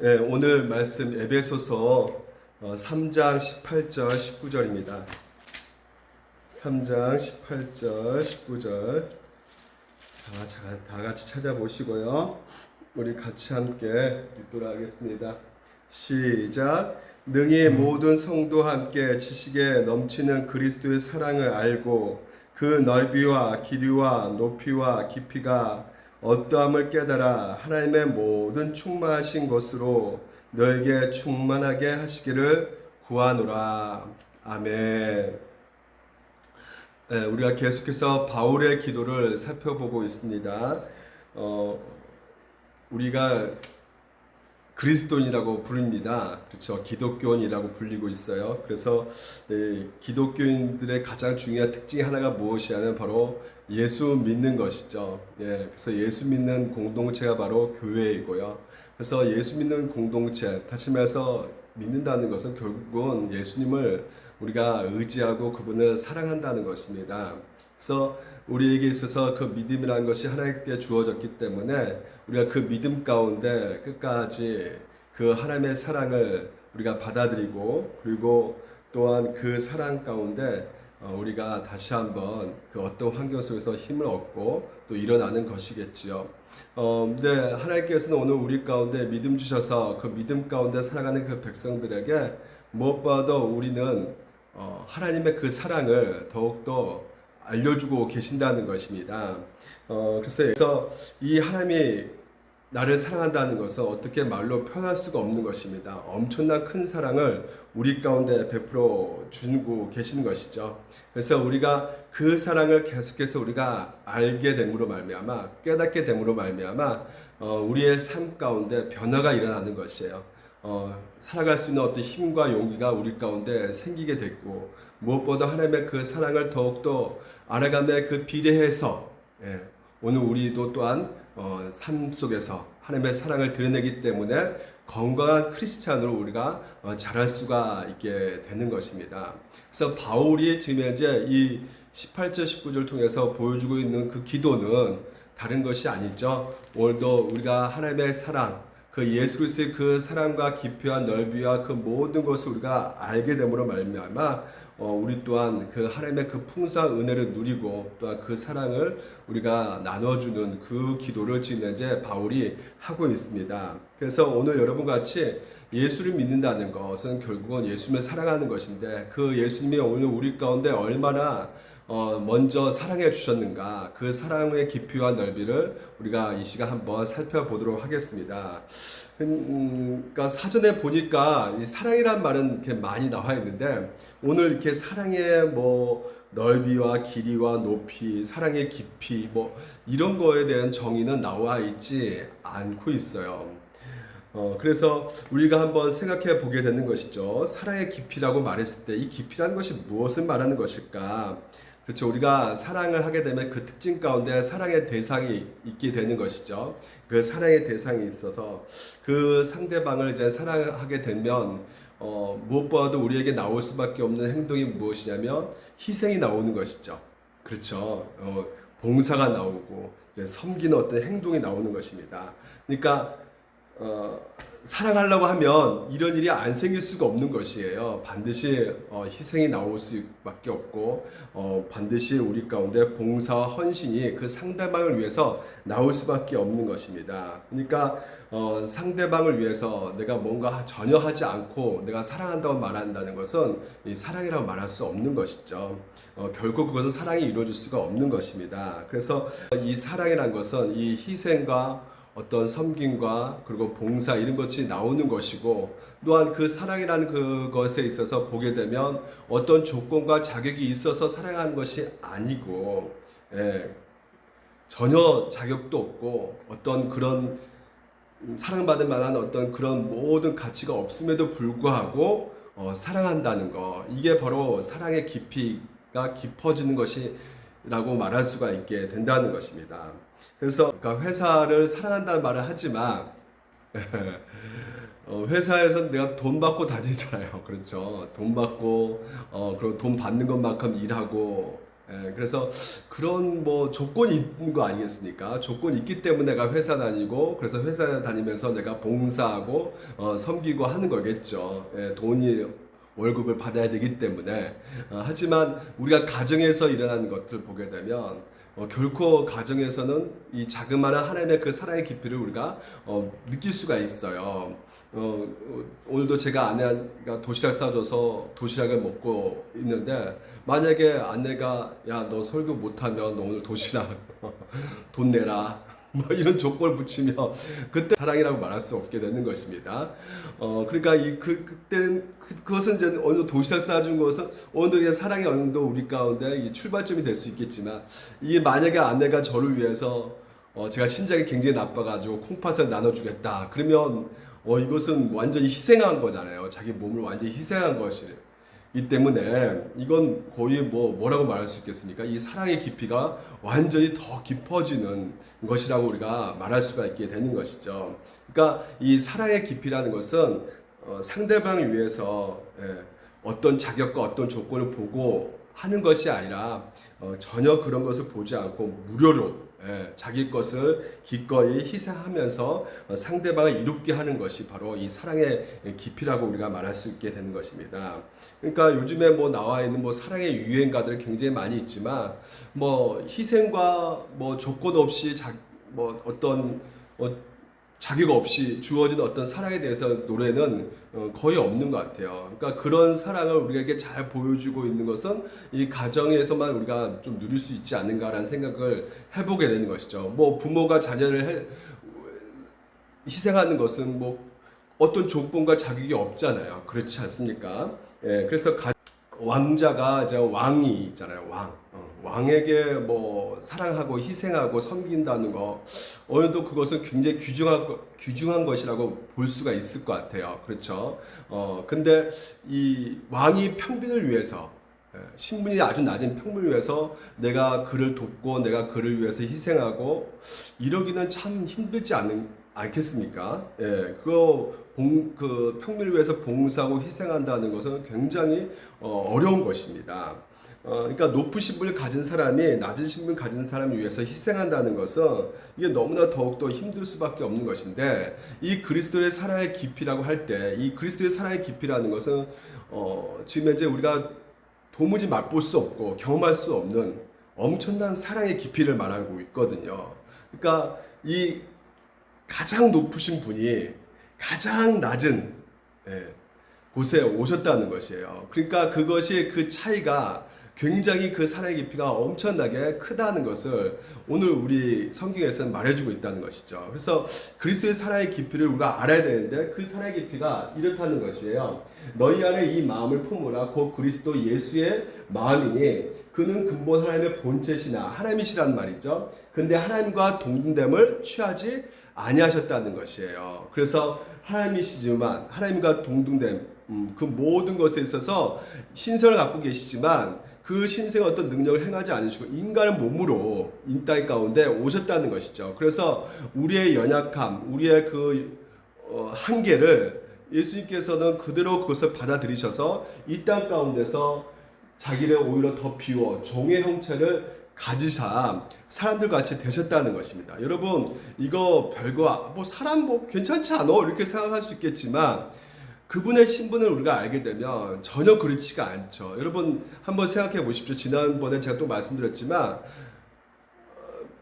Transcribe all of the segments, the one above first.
네, 오늘 말씀 에베소서 3장 18절 19절입니다. 3장 18절 19절. 자, 다 같이 찾아보시고요. 우리 같이 함께 읽도록 하겠습니다. 시작. 능히 모든 성도와 함께 지식에 넘치는 그리스도의 사랑을 알고 그 넓이와 길이와 높이와 깊이가 어떠함을 깨달아 하나님의 모든 충만하신 것으로 너에게 충만하게 하시기를 구하노라. 아멘. 우리가 계속해서 바울의 기도를 살펴보고 있습니다. 우리가 그리스도인이라고 부릅니다. 그렇죠. 기독교인이라고 불리고 있어요. 그래서 기독교인들의 가장 중요한 특징이 하나가 무엇이냐면 바로 예수 믿는 것이죠. 그래서 예수 믿는 공동체가 바로 교회이고요. 그래서 예수 믿는 공동체, 다시 말해서 믿는다는 것은 결국은 예수님을 우리가 의지하고 그분을 사랑한다는 것입니다. 그래서 우리에게 있어서 그 믿음이라는 것이 하나님께 주어졌기 때문에 우리가 그 믿음 가운데 끝까지 그 하나님의 사랑을 우리가 받아들이고, 그리고 또한 그 사랑 가운데 우리가 다시 한번 그 어떤 환경 속에서 힘을 얻고 또 일어나는 것이겠지요. 근데 하나님께서는 오늘 우리 가운데 믿음 주셔서 그 믿음 가운데 살아가는 그 백성들에게 무엇보다도 우리는 하나님의 그 사랑을 더욱더 알려주고 계신다는 것입니다. 그래서 이 하나님이 나를 사랑한다는 것은 어떻게 말로 표현할 수가 없는 것입니다. 엄청난 큰 사랑을 우리 가운데 베풀어 주고 계시는 것이죠. 그래서 우리가 그 사랑을 계속해서 우리가 알게 됨으로 말미암아, 깨닫게 됨으로 말미암아 우리의 삶 가운데 변화가 일어나는 것이에요. 살아갈 수 있는 어떤 힘과 용기가 우리 가운데 생기게 됐고, 무엇보다 하나님의 그 사랑을 더욱더 알아가며 그 비례해서 오늘 우리도 또한 삶 속에서 하나님의 사랑을 드러내기 때문에 건강한 크리스찬으로 우리가 자랄 수가 있게 되는 것입니다. 그래서 바울이 지금 현재 이 18절 19절 통해서 보여주고 있는 그 기도는 다른 것이 아니죠. 오늘도 우리가 하나님의 사랑, 그 예수 그리스도의 그 사랑과 깊이와 넓이와 그 모든 것을 우리가 알게 됨으로 말미암아 우리 또한 그 하나님의 그 풍성한 은혜를 누리고 또한 그 사랑을 우리가 나눠주는 그 기도를 지금 현재 바울이 하고 있습니다. 그래서 오늘 여러분과 같이 예수를 믿는다는 것은 결국은 예수님을 사랑하는 것인데, 그 예수님이 오늘 우리 가운데 얼마나 먼저 사랑해 주셨는가, 그 사랑의 깊이와 넓이를 우리가 이 시간 한번 살펴보도록 하겠습니다. 그러니까 사전에 보니까 이 사랑이란 말은 이렇게 많이 나와 있는데, 오늘 이렇게 사랑의 넓이와 길이와 높이, 사랑의 깊이 이런 거에 대한 정의는 나와 있지 않고 있어요. 그래서 우리가 한번 생각해 보게 되는 것이죠. 사랑의 깊이라고 말했을 때 이 깊이라는 것이 무엇을 말하는 것일까? 그렇죠. 우리가 사랑을 하게 되면 그 특징 가운데 사랑의 대상이 있게 되는 것이죠. 그 사랑의 대상이 있어서 그 상대방을 이제 사랑하게 되면 무엇보다도 우리에게 나올 수밖에 없는 행동이 무엇이냐면 희생이 나오는 것이죠. 그렇죠. 봉사가 나오고 이제 섬기는 어떤 행동이 나오는 것입니다. 그러니까 사랑하려고 하면 이런 일이 안 생길 수가 없는 것이에요. 반드시 희생이 나올 수밖에 없고 반드시 우리 가운데 봉사와 헌신이 그 상대방을 위해서 나올 수밖에 없는 것입니다. 그러니까 상대방을 위해서 내가 뭔가 전혀 하지 않고 내가 사랑한다고 말한다는 것은 이 사랑이라고 말할 수 없는 것이죠. 결국 그것은 사랑이 이루어질 수가 없는 것입니다. 그래서 이 사랑이란 것은 이 희생과 어떤 섬김과 그리고 봉사 이런 것이 나오는 것이고, 또한 그 사랑이라는 그것에 있어서 보게 되면 어떤 조건과 자격이 있어서 사랑하는 것이 아니고 전혀 자격도 없고 어떤 그런 사랑받을 만한 어떤 그런 모든 가치가 없음에도 불구하고 사랑한다는 것, 이게 바로 사랑의 깊이가 깊어지는 것이라고 말할 수가 있게 된다는 것입니다. 그래서 그러니까 회사를 사랑한다는 말을 하지만 회사에서 내가 돈 받고 다니잖아요. 그렇죠. 돈 받고 그리고 돈 받는 것만큼 일하고 그래서 그런 뭐 조건이 있는 거 아니겠습니까? 조건이 있기 때문에 내가 회사 다니고, 그래서 회사 다니면서 내가 봉사하고 섬기고 하는 거겠죠. 돈이 월급을 받아야 되기 때문에. 하지만 우리가 가정에서 일어나는 것들 보게 되면 결코 가정에서는 이 자그마한 하나님의 그 사랑의 깊이를 우리가 느낄 수가 있어요. 오늘도 제가 아내가 도시락 싸줘서 도시락을 먹고 있는데, 만약에 아내가 야, 너 설교 못하면 너 오늘 도시락 돈 내라 뭐 이런 조건을 붙이면 그때 사랑이라고 말할 수 없게 되는 것입니다. 그러니까 그것은 이제 어느 정도 도시락 싸준 것은 어느 정도 사랑이 어느 정도 우리 가운데 이 출발점이 될 수 있겠지만, 이게 만약에 아내가 저를 위해서 제가 신장이 굉장히 나빠가지고 콩팥을 나눠주겠다 그러면 이것은 완전히 희생한 거잖아요. 자기 몸을 완전히 희생한 것이에요. 이 때문에 이건 거의 뭐라고 말할 수 있겠습니까? 이 사랑의 깊이가 완전히 더 깊어지는 것이라고 우리가 말할 수가 있게 되는 것이죠. 그러니까 이 사랑의 깊이라는 것은 상대방을 위해서 어떤 자격과 어떤 조건을 보고 하는 것이 아니라 전혀 그런 것을 보지 않고 무료로 자기 것을 기꺼이 희생하면서 상대방을 이롭게 하는 것이 바로 이 사랑의 깊이라고 우리가 말할 수 있게 되는 것입니다. 그러니까 요즘에 나와 있는 사랑의 유행가들 굉장히 많이 있지만 희생과 조건 없이 어떤 자격 없이 주어진 어떤 사랑에 대해서 노래는 거의 없는 것 같아요. 그러니까 그런 사랑을 우리에게 잘 보여주고 있는 것은 이 가정에서만 우리가 좀 누릴 수 있지 않는가라는 생각을 해보게 되는 것이죠. 부모가 자녀를 희생하는 것은 어떤 조건과 자격이 없잖아요. 그렇지 않습니까? 그래서 왕자가 왕이 있잖아요. 왕에게 사랑하고 희생하고 섬긴다는 거, 어느 정도 그것은 굉장히 귀중한 것이라고 볼 수가 있을 것 같아요. 그렇죠? 근데 이 왕이 평민을 위해서, 신분이 아주 낮은 평민을 위해서 내가 그를 돕고 내가 그를 위해서 희생하고 이러기는 참 힘들지 않겠습니까? 그 평민을 위해서 봉사하고 희생한다는 것은 굉장히 어려운 것입니다. 그러니까 높은 신분을 가진 사람이 낮은 신분을 가진 사람을 위해서 희생한다는 것은 이게 너무나 더욱더 힘들 수밖에 없는 것인데, 이 그리스도의 사랑의 깊이라고 할 때, 이 그리스도의 사랑의 깊이라는 것은 지금 현재 우리가 도무지 맛볼 수 없고 경험할 수 없는 엄청난 사랑의 깊이를 말하고 있거든요. 그러니까 이 가장 높으신 분이 가장 낮은 곳에 오셨다는 것이에요. 그러니까 그것이, 그 차이가 굉장히 그 사랑의 깊이가 엄청나게 크다는 것을 오늘 우리 성경에서는 말해주고 있다는 것이죠. 그래서 그리스도의 사랑의 깊이를 우리가 알아야 되는데, 그 사랑의 깊이가 이렇다는 것이에요. 너희 안에 이 마음을 품으라. 곧 그리스도 예수의 마음이니 그는 근본 하나님의 본체시나 하나님이시란 말이죠. 근데 하나님과 동등됨을 취하지 아니하셨다는 것이에요. 그래서 하나님이시지만 하나님과 동등됨, 그 모든 것에 있어서 신성을 갖고 계시지만 그 신성의 어떤 능력을 행하지 않으시고 인간의 몸으로 이 땅 가운데 오셨다는 것이죠. 그래서 우리의 연약함, 우리의 그 한계를 예수님께서는 그대로 그것을 받아들이셔서 이 땅 가운데서 자기를 오히려 더 비워 종의 형체를 가지사 사람들 같이 되셨다는 것입니다. 여러분, 이거 별거 사람 괜찮지 않아? 이렇게 생각할 수 있겠지만 그분의 신분을 우리가 알게 되면 전혀 그렇지가 않죠. 여러분 한번 생각해 보십시오. 지난번에 제가 또 말씀드렸지만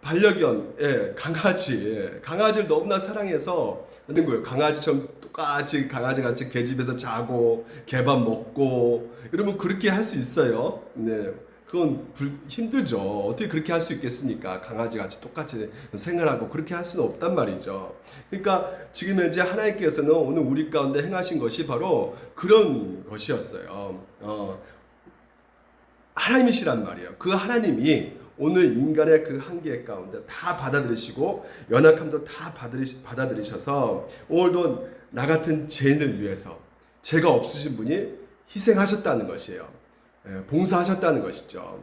반려견, 강아지를 너무나 사랑해서 하는 거예요. 강아지처럼 똑같이 강아지같이 개집에서 자고 개밥 먹고 이러면 그렇게 할 수 있어요. 네. 그건 힘들죠. 어떻게 그렇게 할 수 있겠습니까? 강아지같이 똑같이 생활하고 그렇게 할 수는 없단 말이죠. 그러니까 지금 현재 하나님께서는 오늘 우리 가운데 행하신 것이 바로 그런 것이었어요. 하나님이시란 말이에요. 그 하나님이 오늘 인간의 그 한계 가운데 다 받아들이시고 연약함도 다 받아들이셔서 오늘도 나 같은 죄인을 위해서, 죄가 없으신 분이 희생하셨다는 것이에요. 봉사하셨다는 것이죠.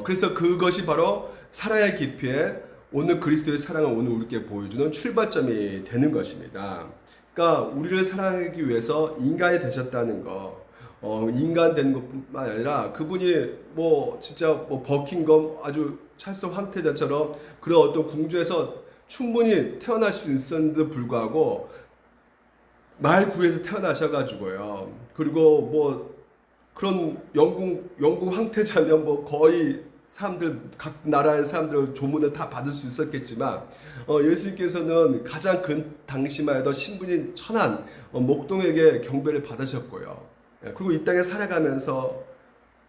그래서 그것이 바로 사랑의 깊이에 오늘 그리스도의 사랑을 오늘 우리께 보여주는 출발점이 되는 것입니다. 그러니까 우리를 사랑하기 위해서 인간이 되셨다는 거, 인간 되는 것뿐만 아니라 그분이 뭐 진짜 뭐 버킹엄 아주 찰스 황태자처럼 그런 어떤 궁조에서 충분히 태어날 수 있었는데도 불구하고 말구에서 태어나셔가지고요. 그리고 뭐 그런 영국 황태자면 뭐 거의 사람들 각 나라의 사람들 조문을 다 받을 수 있었겠지만 예수님께서는 가장 그 당시만 해도 신분이 천한 목동에게 경배를 받으셨고요. 그리고 이 땅에 살아가면서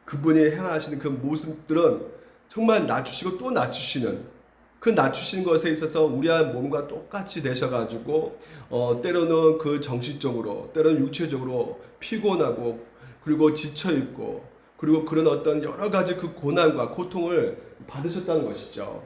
그분이 행하시는 그 모습들은 정말 낮추시고 또 낮추시는 그 낮추신 것에 있어서 우리의 몸과 똑같이 되셔가지고 때로는 그 정신적으로 때로는 육체적으로 피곤하고 그리고 지쳐있고 그리고 그런 어떤 여러 가지 그 고난과 고통을 받으셨다는 것이죠.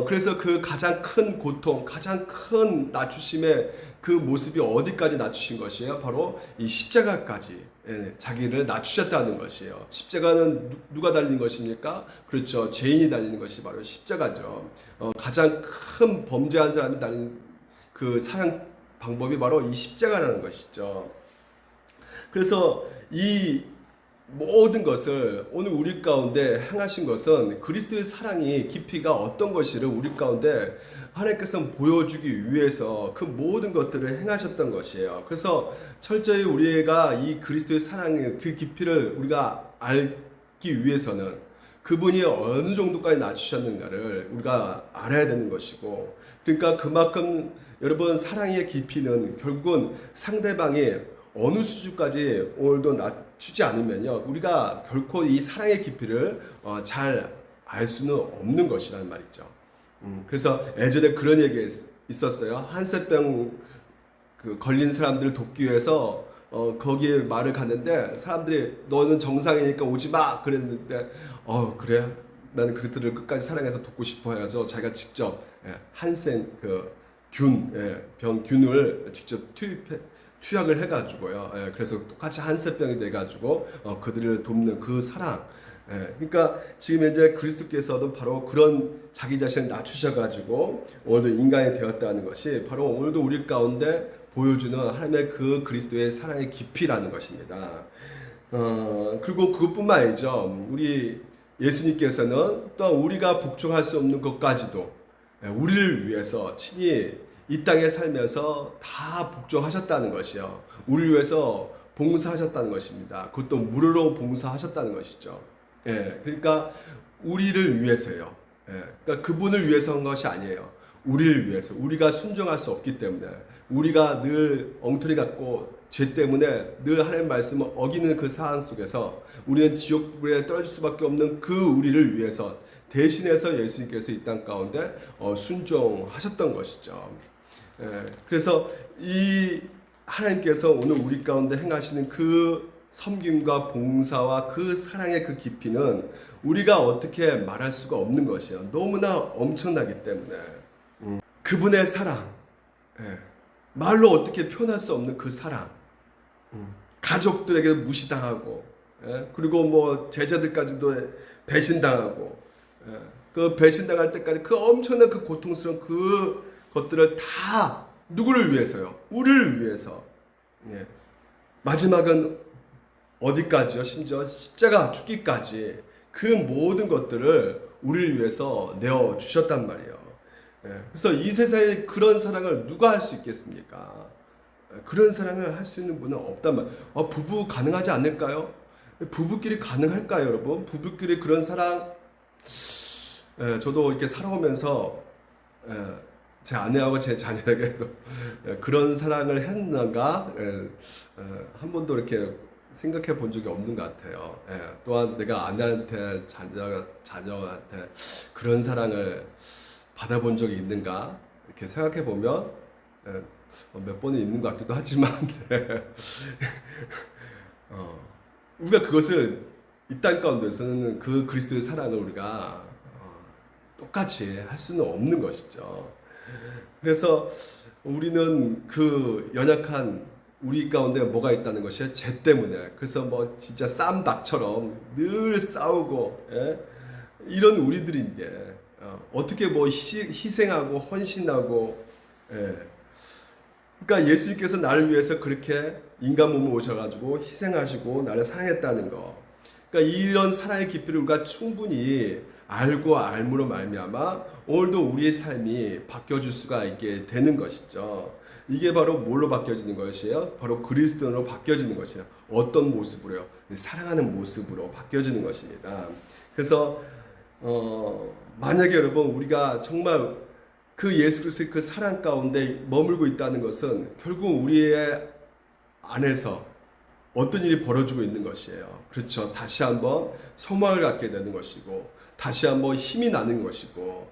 그래서 그 가장 큰 고통, 가장 큰 낮추심의 그 모습이 어디까지 낮추신 것이에요? 바로 이 십자가까지 자기를 낮추셨다는 것이에요. 십자가는 누가 달린 것입니까? 그렇죠. 죄인이 달리는 것이 바로 십자가죠. 가장 큰 범죄한 사람이 달린 그 사형 방법이 바로 이 십자가라는 것이죠. 그래서 이 모든 것을 오늘 우리 가운데 행하신 것은 그리스도의 사랑이 깊이가 어떤 것이를 우리 가운데 하나님께서 보여주기 위해서 그 모든 것들을 행하셨던 것이에요. 그래서 철저히 우리가 이 그리스도의 사랑의 그 깊이를 우리가 알기 위해서는 그분이 어느 정도까지 낮추셨는가를 우리가 알아야 되는 것이고, 그러니까 그만큼 여러분 사랑의 깊이는 결국은 상대방이 어느 수준까지 오늘도 낮추지 않으면요 우리가 결코 이 사랑의 깊이를 잘 알 수는 없는 것이라는 말이죠. 그래서 예전에 그런 얘기 있었어요. 한센병 그 걸린 사람들을 돕기 위해서 거기에 말을 갔는데 사람들이 너는 정상이니까 오지 마 그랬는데 그래 나는 그들을 끝까지 사랑해서 돕고 싶어 해서 자기가 직접 한센 그 병균을 직접 투약을 해가지고요. 그래서 똑같이 한센병이 돼가지고 그들을 돕는 그 사랑. 그러니까 지금 이제 그리스도께서도 바로 그런 자기 자신을 낮추셔가지고 오늘도 인간이 되었다는 것이 바로 오늘도 우리 가운데 보여주는 하나님의 그 그리스도의 사랑의 깊이라는 것입니다. 그리고 그것뿐만 아니죠. 우리 예수님께서는 또 우리가 복종할 수 없는 것까지도 우리를 위해서 친히 이 땅에 살면서 다 복종하셨다는 것이요. 우리를 위해서 봉사하셨다는 것입니다. 그것도 무료로 봉사하셨다는 것이죠. 그러니까 우리를 위해서요. 그러니까 그분을 위해서 한 것이 아니에요. 우리를 위해서. 우리가 순종할 수 없기 때문에 우리가 늘 엉터리 같고 죄 때문에 늘 하나님의 말씀을 어기는 그 상황 속에서 우리는 지옥불에 떨어질 수밖에 없는 그 우리를 위해서 대신해서 예수님께서 이 땅 가운데 순종하셨던 것이죠. 그래서 이 하나님께서 오늘 우리 가운데 행하시는 그 섬김과 봉사와 그 사랑의 그 깊이는 우리가 어떻게 말할 수가 없는 것이에요. 너무나 엄청나기 때문에 그분의 사랑, 말로 어떻게 표현할 수 없는 그 사랑, 가족들에게 무시당하고 그리고 뭐 제자들까지도 배신당하고 그 배신당할 때까지 그 엄청난 그 고통스러운 그 것들을 다 누구를 위해서요? 우리를 위해서. 마지막은 어디까지요? 심지어 십자가 죽기까지 그 모든 것들을 우리를 위해서 내어주셨단 말이에요. 그래서 이 세상에 그런 사랑을 누가 할 수 있겠습니까? 그런 사랑을 할 수 있는 분은 없단 말이에요. 부부 가능하지 않을까요? 부부끼리 가능할까요, 여러분? 부부끼리 그런 사랑? 저도 이렇게 살아오면서 제 아내하고 제 자녀에게도 그런 사랑을 했는가 한 번도 이렇게 생각해 본 적이 없는 것 같아요. 또한 내가 아내한테 자녀한테 그런 사랑을 받아본 적이 있는가 이렇게 생각해 보면 몇 번은 있는 것 같기도 하지만 우리가 그것을 이 땅 가운데서는 그 그리스도의 사랑을 우리가 똑같이 할 수는 없는 것이죠. 그래서 우리는 그 연약한 우리 가운데 뭐가 있다는 것이 죄 때문에 그래서 뭐 진짜 쌈닭처럼 늘 싸우고 이런 우리들인데 어떻게 뭐 희생하고 헌신하고 그러니까 예수님께서 나를 위해서 그렇게 인간 몸을 오셔가지고 희생하시고 나를 사랑했다는 거. 그러니까 이런 사랑의 깊이를 우리가 충분히 알고 알므로 말미암아 오늘도 우리의 삶이 바뀌어질 수가 있게 되는 것이죠. 이게 바로 뭘로 바뀌어지는 것이에요? 바로 그리스도로 바뀌어지는 것이에요. 어떤 모습으로요? 사랑하는 모습으로 바뀌어지는 것입니다. 그래서 만약에 여러분 우리가 정말 그 예수 그리스도의 그 사랑 가운데 머물고 있다는 것은 결국 우리의 안에서 어떤 일이 벌어지고 있는 것이에요. 그렇죠. 다시 한번 소망을 갖게 되는 것이고 다시 한번 힘이 나는 것이고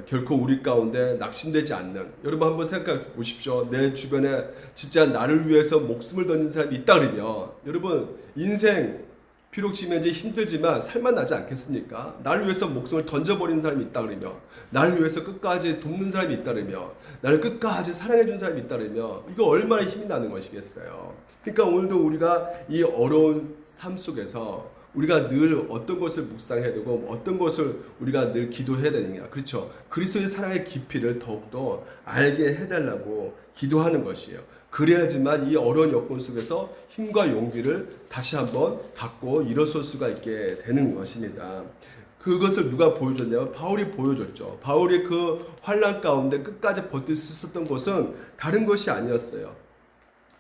결코 우리 가운데 낙심되지 않는, 여러분 한번 생각해 보십시오. 내 주변에 진짜 나를 위해서 목숨을 던진 사람이 있다 그러면 여러분 인생 비록 지금 현재 힘들지만 살만 나지 않겠습니까? 나를 위해서 목숨을 던져버리는 사람이 있다 그러면, 나를 위해서 끝까지 돕는 사람이 있다 그러면, 나를 끝까지 사랑해준 사람이 있다 그러면 이거 얼마나 힘이 나는 것이겠어요. 그러니까 오늘도 우리가 이 어려운 삶 속에서 우리가 늘 어떤 것을 묵상해야 되고 어떤 것을 우리가 늘 기도해야 되느냐. 그렇죠. 그리스도의 사랑의 깊이를 더욱더 알게 해달라고 기도하는 것이에요. 그래야지만 이 어려운 여건 속에서 힘과 용기를 다시 한번 갖고 일어설 수가 있게 되는 것입니다. 그것을 누가 보여줬냐면 바울이 보여줬죠. 바울이 그 환난 가운데 끝까지 버틸 수 있었던 것은 다른 것이 아니었어요.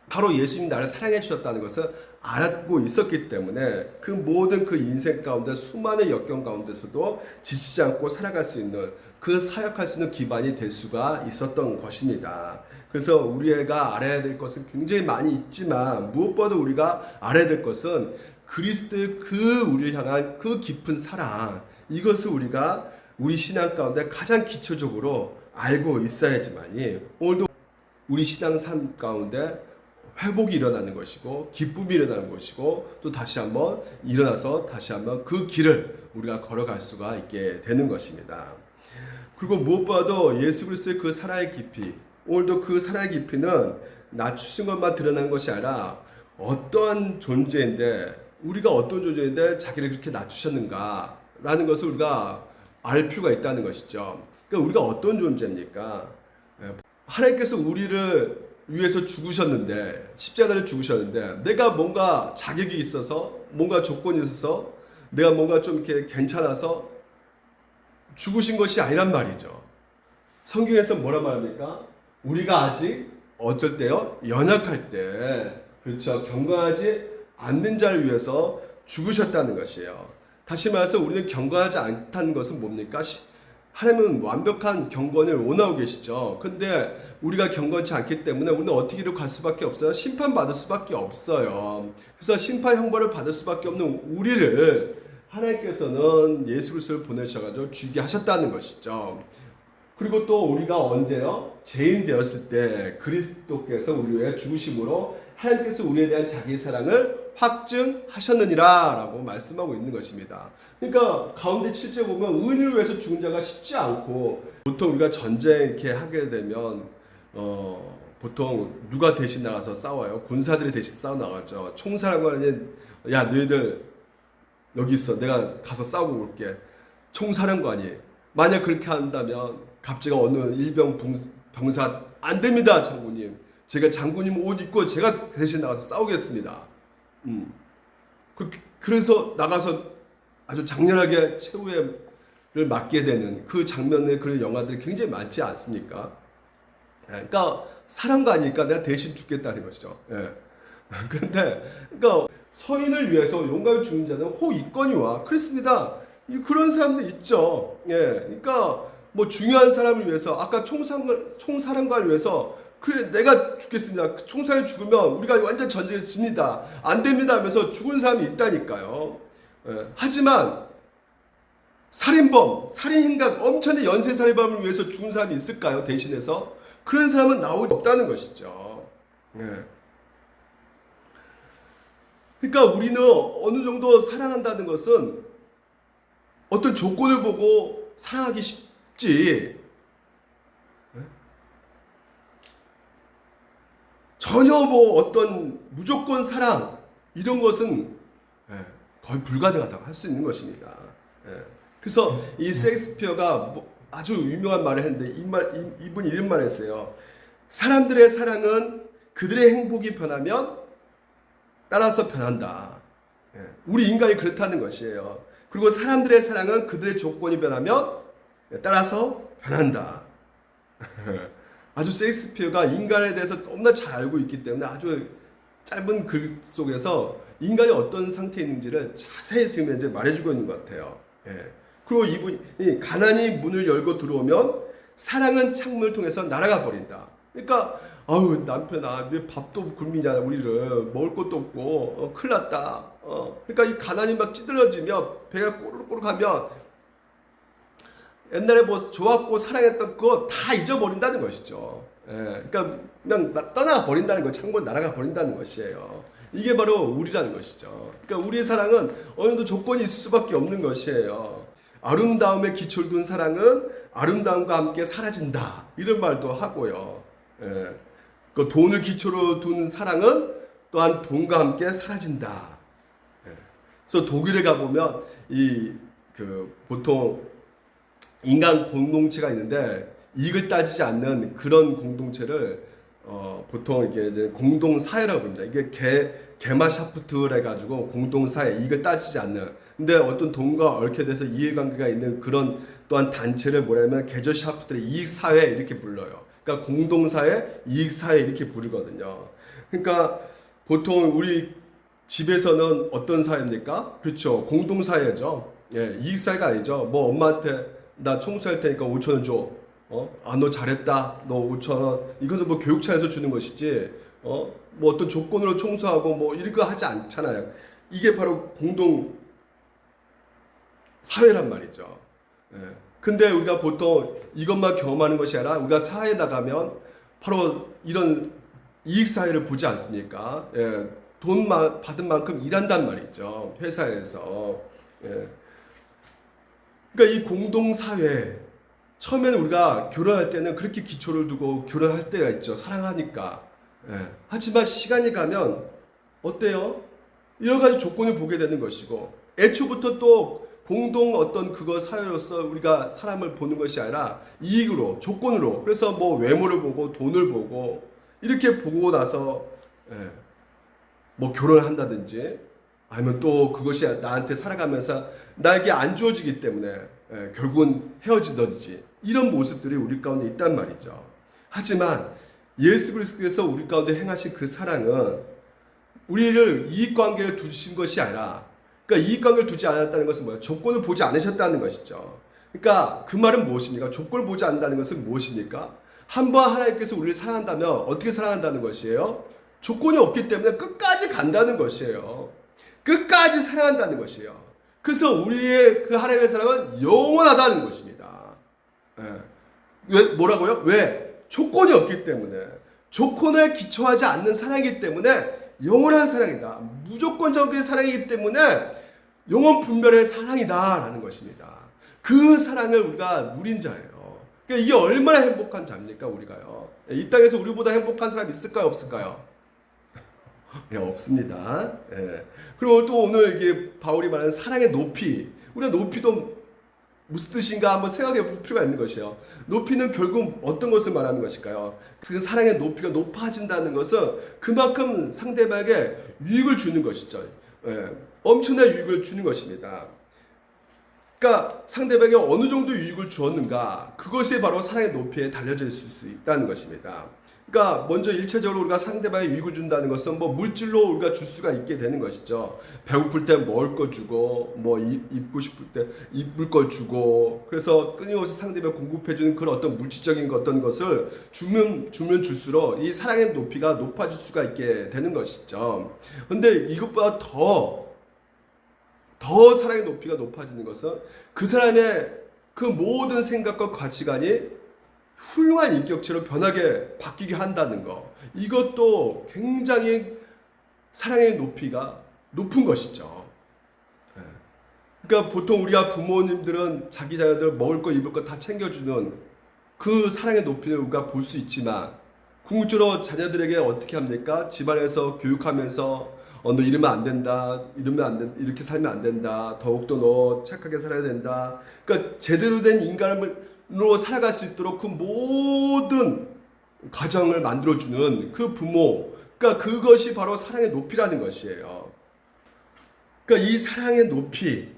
바로 예수님이 나를 사랑해 주셨다는 것을 알고 있었기 때문에 그 모든 그 인생 가운데 수많은 역경 가운데서도 지치지 않고 살아갈 수 있는, 그 사역할 수 있는 기반이 될 수가 있었던 것입니다. 그래서 우리가 알아야 될 것은 굉장히 많이 있지만 무엇보다도 우리가 알아야 될 것은 그리스도의 그 우리를 향한 그 깊은 사랑, 이것을 우리가 우리 신앙 가운데 가장 기초적으로 알고 있어야지만이 오늘도 우리 신앙 삶 가운데 회복이 일어나는 것이고 기쁨이 일어나는 것이고 또 다시 한번 일어나서 다시 한번 그 길을 우리가 걸어갈 수가 있게 되는 것입니다. 그리고 무엇보다도 예수 그리스도의 그 사랑의 깊이, 오늘도 그 사랑의 깊이는 낮추신 것만 드러나는 것이 아니라 어떠한 존재인데, 우리가 어떤 존재인데 자기를 그렇게 낮추셨는가 라는 것을 우리가 알 필요가 있다는 것이죠. 그러니까 우리가 어떤 존재입니까? 하나님께서 우리를 위해서 죽으셨는데, 십자가를 죽으셨는데 내가 뭔가 자격이 있어서 뭔가 조건이 있어서 내가 뭔가 좀 이렇게 괜찮아서 죽으신 것이 아니란 말이죠. 성경에서 뭐라 말합니까? 우리가 아직 어떨 때요? 연약할 때, 그렇죠, 경건하지 않는 자를 위해서 죽으셨다는 것이에요. 다시 말해서 우리는 경건하지 않다는 것은 뭡니까? 하나님은 완벽한 경건을 원하고 계시죠. 근데 우리가 경건치 않기 때문에 우리는 어떻게로 갈 수밖에 없어요? 심판받을 수밖에 없어요. 그래서 심판 형벌을 받을 수밖에 없는 우리를 하나님께서는 예수 그리스도를 보내셔가지고 죽게 하셨다는 것이죠. 그리고 또 우리가 언제요? 죄인 되었을 때 그리스도께서 우리 위해 죽으심으로 하나님께서 우리에 대한 자기의 사랑을 확증하셨느니라 라고 말씀하고 있는 것입니다. 그러니까 가운데 7절 보면 의인을 위해서 죽은 자가 쉽지 않고, 보통 우리가 전쟁 이렇게 하게 되면 보통 누가 대신 나가서 싸워요? 군사들이 대신 싸워 나가죠. 총사령관이 야 너희들 여기 있어, 내가 가서 싸우고 올게. 총사령관이 만약 그렇게 한다면 갑자기 어느 일병 병사 안 됩니다 장군님, 제가 장군님 옷 입고 제가 대신 나가서 싸우겠습니다. 그래서 나가서 아주 장렬하게 최후를 맞게 되는 그 장면의 그런 영화들이 굉장히 많지 않습니까? 그러니까 사랑가니까 내가 대신 죽겠다는 것이죠. 그런데 그러니까 서인을 위해서 용감히 죽는 자는 호있거니와, 그렇습니다. 그런 사람들 있죠. 그러니까 뭐 중요한 사람을 위해서, 아까 총사령관을 위해서 그래 내가 죽겠습니다. 총사령이 죽으면 우리가 완전 전쟁에 집니다. 안 됩니다 하면서 죽은 사람이 있다니까요. 하지만 살인범, 살인행각, 엄청난 연쇄살인범을 위해서 죽은 사람이 있을까요? 대신해서 그런 사람은 나오지 없다는 것이죠. 그러니까 우리는 어느 정도 사랑한다는 것은 어떤 조건을 보고 사랑하기 쉽지, 전혀 뭐 어떤 무조건 사랑 이런 것은 거의 불가능하다고 할 수 있는 것입니다. 그래서 이 셰익스피어가 아주 유명한 말을 했는데 이분이 이런 말을 했어요. 사람들의 사랑은 그들의 행복이 변하면 따라서 변한다. 우리 인간이 그렇다는 것이에요. 그리고 사람들의 사랑은 그들의 조건이 변하면 따라서 변한다. 아주 셰익스피어가 인간에 대해서 너무나 잘 알고 있기 때문에 아주 짧은 글 속에서 인간이 어떤 상태에 있는지를 자세히 지금 이제 말해주고 있는 것 같아요. 그리고 이분이 가난이 문을 열고 들어오면 사랑은 창문을 통해서 날아가 버린다. 그러니까 아우 남편아 왜 밥도 굶이냐 우리를 먹을 것도 없고 큰일 났다. 그러니까 이 가난이 막 찌들어지면 배가 꼬르륵꼬르륵하면 옛날에 뭐 좋았고 사랑했던 거 다 잊어버린다는 것이죠. 그러니까 그냥 떠나가 버린다는 거, 창문 날아가 버린다는 것이에요. 이게 바로 우리라는 것이죠. 그러니까 우리의 사랑은 어느 정도 조건이 있을 수밖에 없는 것이에요. 아름다움에 기초를 둔 사랑은 아름다움과 함께 사라진다. 이런 말도 하고요. 그 돈을 기초로 둔 사랑은 또한 돈과 함께 사라진다. 그래서 독일에 가보면 보통 인간 공동체가 있는데 이익을 따지지 않는 그런 공동체를 보통 이게 공동사회라고 부릅니다. 이게 게마샤프트를 해가지고 공동사회, 이익을 따지지 않는. 근데 어떤 돈과 얽혀 돼서 이해관계가 있는 그런 또한 단체를 뭐냐면 게저샤프트의 이익사회 이렇게 불러요. 그러니까 공동사회, 이익사회 이렇게 부르거든요. 그러니까 보통 우리 집에서는 어떤 사회입니까? 그렇죠. 공동사회죠. 이익사회가 아니죠. 뭐 엄마한테 나 청소할 테니까 5,000원 줘. 너 잘했다. 너 5,000원. 이것은 뭐 교육차에서 주는 것이지. 뭐 어떤 조건으로 청소하고 뭐 이런 거 하지 않잖아요. 이게 바로 공동 사회란 말이죠. 근데 우리가 보통 이것만 경험하는 것이 아니라 우리가 사회에 나가면 바로 이런 이익 사회를 보지 않습니까? 돈 받은 만큼 일한단 말이죠. 회사에서. 그러니까 이 공동사회, 처음에는 우리가 결혼할 때는 그렇게 기초를 두고 결혼할 때가 있죠. 사랑하니까. 하지만 시간이 가면 어때요? 여러 가지 조건을 보게 되는 것이고, 애초부터 또 공동 어떤 그거 사회로서 우리가 사람을 보는 것이 아니라 이익으로, 조건으로, 그래서 뭐 외모를 보고 돈을 보고 이렇게 보고 나서 뭐 결혼을 한다든지 아니면 또 그것이 나한테 살아가면서 나에게 안 주어지기 때문에 결국은 헤어지든지 이런 모습들이 우리 가운데 있단 말이죠. 하지만 예수 그리스도께서 우리 가운데 행하신 그 사랑은 우리를 이익관계를 두신 것이 아니라, 그러니까 이익관계를 두지 않았다는 것은 뭐예요? 조건을 보지 않으셨다는 것이죠. 그러니까 그 말은 무엇입니까? 조건을 보지 않는다는 것은 무엇입니까? 한번 하나님께서 우리를 사랑한다면 어떻게 사랑한다는 것이에요? 조건이 없기 때문에 끝까지 간다는 것이에요. 끝까지 사랑한다는 것이에요. 그래서 우리의 그 하나님의 사랑은 영원하다는 것입니다. 왜, 뭐라고요? 왜? 조건이 없기 때문에. 조건에 기초하지 않는 사랑이기 때문에 영원한 사랑이다. 무조건적인 사랑이기 때문에 영원 분별의 사랑이다라는 것입니다. 그 사랑을 우리가 누린 자예요. 그러니까 이게 얼마나 행복한 자입니까, 우리가요? 이 땅에서 우리보다 행복한 사람 있을까요, 없을까요? 없습니다. 그리고 또 오늘 이게 바울이 말하는 사랑의 높이, 우리가 높이도 무슨 뜻인가 한번 생각해 볼 필요가 있는 것이에요. 높이는 결국 어떤 것을 말하는 것일까요? 그 사랑의 높이가 높아진다는 것은 그만큼 상대방에게 유익을 주는 것이죠. 엄청난 유익을 주는 것입니다. 그러니까 상대방에게 어느 정도 유익을 주었는가, 그것이 바로 사랑의 높이에 달려져 있을 수 있다는 것입니다. 그러니까 먼저 일차적으로 우리가 상대방에 유익을 준다는 것은 뭐 물질로 우리가 줄 수가 있게 되는 것이죠. 배고플 때 먹을 거 주고, 뭐 입고 싶을 때 입을 걸 주고, 그래서 끊임없이 상대방 공급해주는 그런 어떤 물질적인 어떤 것을 주면 줄수록 이 사랑의 높이가 높아질 수가 있게 되는 것이죠. 근데 이것보다 더 사랑의 높이가 높아지는 것은 그 사람의 그 모든 생각과 가치관이 훌륭한 인격체로 변하게 바뀌게 한다는 거, 이것도 굉장히 사랑의 높이가 높은 것이죠. 그러니까 보통 우리가 부모님들은 자기 자녀들 먹을 거 입을 거 다 챙겨주는 그 사랑의 높이를 우리가 볼 수 있지만, 궁극적으로 자녀들에게 어떻게 합니까? 집안에서 교육하면서 너 이러면 안 된다, 이러면 안 된다, 이렇게 살면 안 된다, 더욱더 너 착하게 살아야 된다. 그러니까 제대로 된 인간을 로 살아갈 수 있도록 그 모든 가정을 만들어주는 그 부모, 그러니까 그것이 바로 사랑의 높이라는 것이에요. 그러니까 이 사랑의 높이,